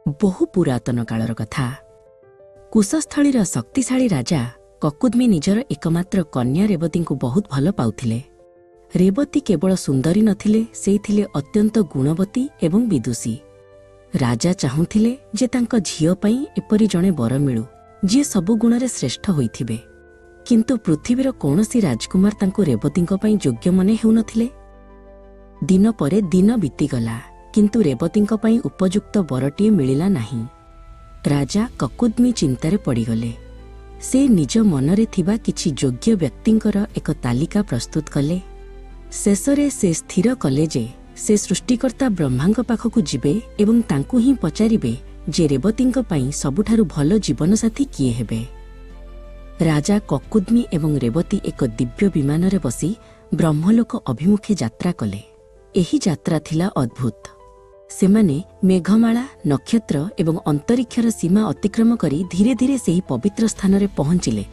ବହୁ ପୁରାତନ କାଳର କଥା। କୁଶସ୍ଥଳୀର ଶକ୍ତିଶାଳୀ ରାଜା କକୁଦ୍ମି ନିଜର ଏକମାତ୍ର କନ୍ୟା ରେବତୀଙ୍କୁ ବହୁତ ଭଲ ପାଉଥିଲେ। ରେବତୀ କେବଳ ସୁନ୍ଦରୀ ନଥିଲେ, ସେ ଥିଲେ ଅତ୍ୟନ୍ତ ଗୁଣବତୀ ଏବଂ ବିଦୁଷୀ। ରାଜା ଚାହୁଁଥିଲେ ଯେ ତାଙ୍କ ଝିଅ ପାଇଁ ଏପରି ଜଣେ ବର ମିଳୁ ଯିଏ ସବୁ ଗୁଣରେ ଶ୍ରେଷ୍ଠ ହୋଇଥିବେ। କିନ୍ତୁ ପୃଥିବୀର କୌଣସି ରାଜକୁମାର ତାଙ୍କୁ ରେବତୀଙ୍କ ପାଇଁ ଯୋଗ୍ୟ ମନେ ହେଉନଥିଲେ। ଦିନ ପରେ ଦିନ ବିତିଗଲା, କିନ୍ତୁ ରେବତୀଙ୍କ ପାଇଁ ଉପଯୁକ୍ତ ବରଟିଏ ମିଳିଲା ନାହିଁ। ରାଜା କକୁଦ୍ମି ଚିନ୍ତାରେ ପଡ଼ିଗଲେ। ସେ ନିଜ ମନରେ ଥିବା କିଛି ଯୋଗ୍ୟ ବ୍ୟକ୍ତିଙ୍କର ଏକ ତାଲିକା ପ୍ରସ୍ତୁତ କଲେ। ଶେଷରେ ସେ ସ୍ଥିର କଲେ ଯେ ସେ ସୃଷ୍ଟିକର୍ତ୍ତା ବ୍ରହ୍ମାଙ୍କ ପାଖକୁ ଯିବେ ଏବଂ ତାଙ୍କୁ ହିଁ ପଚାରିବେ ଯେ ରେବତୀଙ୍କ ପାଇଁ ସବୁଠାରୁ ଭଲ ଜୀବନସାଥୀ କିଏ ହେବେ। ରାଜା କକୁଦ୍ମି ଏବଂ ରେବତୀ ଏକ ଦିବ୍ୟ ବିମାନରେ ବସି ବ୍ରହ୍ମଲୋକ ଅଭିମୁଖେ ଯାତ୍ରା କଲେ। ଏହି ଯାତ୍ରା ଥିଲା ଅଦ୍ଭୁତ। ସେମାନେ ମେଘମାଳା, ନକ୍ଷତ୍ର ଏବଂ ଅନ୍ତରୀକ୍ଷର ସୀମା ଅତିକ୍ରମ କରି ଧୀରେ ଧୀରେ ସେହି ପବିତ୍ର ସ୍ଥାନରେ ପହଞ୍ଚିଲେ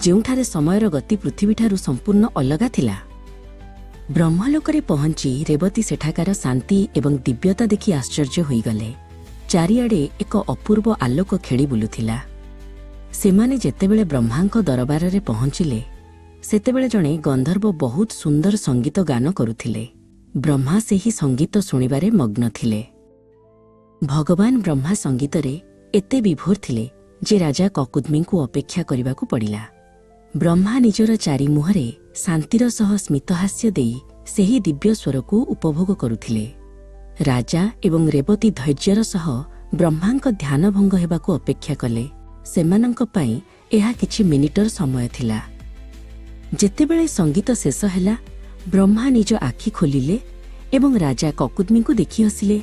ଯେଉଁଠାରେ ସମୟର ଗତି ପୃଥିବୀଠାରୁ ସମ୍ପୂର୍ଣ୍ଣ ଅଲଗା ଥିଲା। ବ୍ରହ୍ମଲୋକରେ ପହଞ୍ଚି ରେବତୀ ସେଠାକାର ଶାନ୍ତି ଏବଂ ଦିବ୍ୟତା ଦେଖି ଆଶ୍ଚର୍ଯ୍ୟ ହୋଇଗଲେ। ଚାରିଆଡ଼େ ଏକ ଅପୂର୍ବ ଆଲୋକ ଖେଳି ବୁଲୁଥିଲା। ସେମାନେ ଯେତେବେଳେ ବ୍ରହ୍ମାଙ୍କ ଦରବାରରେ ପହଞ୍ଚିଲେ ସେତେବେଳେ ଜଣେ ଗନ୍ଧର୍ବ ବହୁତ ସୁନ୍ଦର ସଙ୍ଗୀତ ଗାନ କରୁଥିଲେ। ବ୍ରହ୍ମା ସେହି ସଙ୍ଗୀତ ଶୁଣିବାରେ ମଗ୍ନ ଥିଲେ। ଭଗବାନ ବ୍ରହ୍ମା ସଙ୍ଗୀତରେ ଏତେ ବିଭୋର ଥିଲେ ଯେ ରାଜା କକୁଦ୍ମିଙ୍କୁ ଅପେକ୍ଷା କରିବାକୁ ପଡ଼ିଲା। ବ୍ରହ୍ମା ନିଜର ଚାରି ମୁହଁରେ ଶାନ୍ତିର ସହ ସ୍ମିତହାସ୍ୟ ଦେଇ ସେହି ଦିବ୍ୟ ସ୍ୱରକୁ ଉପଭୋଗ କରୁଥିଲେ। ରାଜା ଏବଂ ରେବତୀ ଧୈର୍ଯ୍ୟର ସହ ବ୍ରହ୍ମାଙ୍କ ଧ୍ୟାନଭଙ୍ଗ ହେବାକୁ ଅପେକ୍ଷା କଲେ। ସେମାନଙ୍କ ପାଇଁ ଏହା କିଛି ମିନିଟର ସମୟ ଥିଲା। ଯେତେବେଳେ ସଙ୍ଗୀତ ଶେଷ ହେଲା, ବ୍ରହ୍ମା ନିଜ ଆଖି ଖୋଲିଲେ ଏବଂ ରାଜା କକୁଦ୍ମିଙ୍କୁ ଦେଖି ହସିଲେ।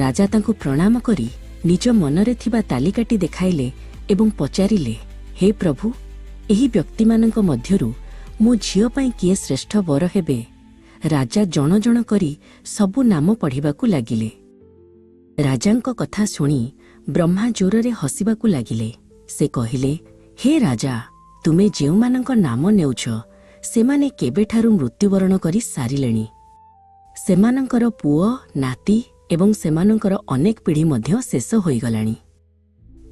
ରାଜା ତାଙ୍କୁ ପ୍ରଣାମ କରି ନିଜ ମନରେ ଥିବା ତାଲିକାଟି ଦେଖାଇଲେ ଏବଂ ପଚାରିଲେ, ହେ ପ୍ରଭୁ, ଏହି ବ୍ୟକ୍ତିମାନଙ୍କ ମଧ୍ୟରୁ ମୋ ଝିଅ ପାଇଁ କିଏ ଶ୍ରେଷ୍ଠ ବର ହେବେ? ରାଜା ଜଣ ଜଣ କରି ସବୁ ନାମ ପଢ଼ିବାକୁ ଲାଗିଲେ। ରାଜାଙ୍କ କଥା ଶୁଣି ବ୍ରହ୍ମା ଜୋରରେ ହସିବାକୁ ଲାଗିଲେ। ସେ କହିଲେ, ହେ ରାଜା, ତୁମେ ଯେଉଁମାନଙ୍କ ନାମ ନେଉଛ ସେମାନେ କେବେଠାରୁ ମୃତ୍ୟୁବରଣ କରି ସାରିଲେଣି। ସେମାନଙ୍କର ପୁଅ, ନାତି ଏବଂ ସେମାନଙ୍କର ଅନେକ ପିଢ଼ି ମଧ୍ୟ ଶେଷ ହୋଇଗଲାଣି।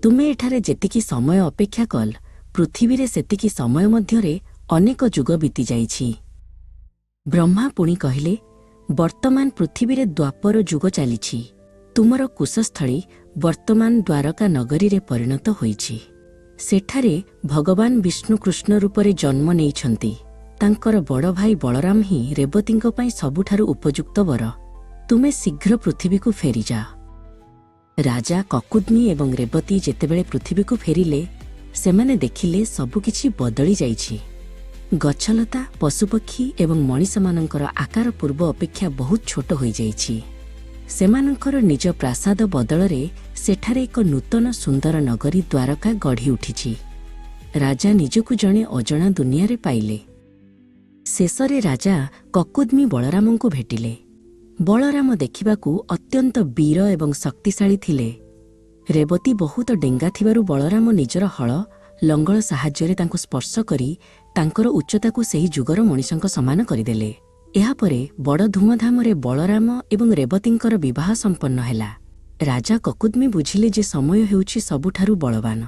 ତୁମେ ଏଠାରେ ଯେତିକି ସମୟ ଅପେକ୍ଷା କଲ, ପୃଥିବୀରେ ସେତିକି ସମୟ ମଧ୍ୟରେ ଅନେକ ଯୁଗ ବିତିଯାଇଛି। ବ୍ରହ୍ମା ପୁଣି କହିଲେ, ବର୍ତ୍ତମାନ ପୃଥିବୀରେ ଦ୍ୱାପର ଯୁଗ ଚାଲିଛି। ତୁମର କୁଶସ୍ଥଳୀ ବର୍ତ୍ତମାନ ଦ୍ୱାରକା ନଗରୀରେ ପରିଣତ ହୋଇଛି। ସେଠାରେ ଭଗବାନ ବିଷ୍ଣୁ କୃଷ୍ଣ ରୂପରେ ଜନ୍ମ ନେଇଛନ୍ତି। ତାଙ୍କର ବଡ଼ ଭାଇ ବଳରାମ ହିଁ ରେବତୀଙ୍କ ପାଇଁ ସବୁଠାରୁ ଉପଯୁକ୍ତ ବର। ତୁମେ ଶୀଘ୍ର ପୃଥିବୀକୁ ଫେରିଯାଅ। ରାଜା କକୁଦ୍ମି ଏବଂ ରେବତୀ ଯେତେବେଳେ ପୃଥିବୀକୁ ଫେରିଲେ ସେମାନେ ଦେଖିଲେ ସବୁକିଛି ବଦଳି ଯାଇଛି। ଗଛଲତା, ପଶୁପକ୍ଷୀ ଏବଂ ମଣିଷମାନଙ୍କର ଆକାର ପୂର୍ବ ଅପେକ୍ଷା ବହୁତ ଛୋଟ ହୋଇଯାଇଛି। ସେମାନଙ୍କର ନିଜ ପ୍ରାସାଦ ବଦଳରେ ସେଠାରେ ଏକ ନୂତନ ସୁନ୍ଦର ନଗରୀ ଦ୍ୱାରକା ଗଢ଼ି ଉଠିଛି। ରାଜା ନିଜକୁ ଜଣେ ଅଜଣା ଦୁନିଆରେ ପାଇଲେ। ଶେଷରେ ରାଜା କକୁଦ୍ମି ବଳରାମଙ୍କୁ ଭେଟିଲେ। ବଳରାମ ଦେଖିବାକୁ ଅତ୍ୟନ୍ତ ବୀର ଏବଂ ଶକ୍ତିଶାଳୀ ଥିଲେ। ରେବତୀ ବହୁତ ଡେଙ୍ଗା ଥିବାରୁ ବଳରାମ ନିଜର ହଳ, ଲଙ୍ଗଳ ସାହାଯ୍ୟରେ ତାଙ୍କୁ ସ୍ପର୍ଶ କରି ତାଙ୍କର ଉଚ୍ଚତାକୁ ସେହି ଯୁଗର ମଣିଷଙ୍କ ସମାନ କରିଦେଲେ। ଏହାପରେ ବଡ଼ ଧୁମଧାମରେ ବଳରାମ ଏବଂ ରେବତୀଙ୍କର ବିବାହ ସମ୍ପନ୍ନ ହେଲା। ରାଜା କକୁଦ୍ମି ବୁଝିଲେ ଯେ ସମୟ ହେଉଛି ସବୁଠାରୁ ବଳବାନ।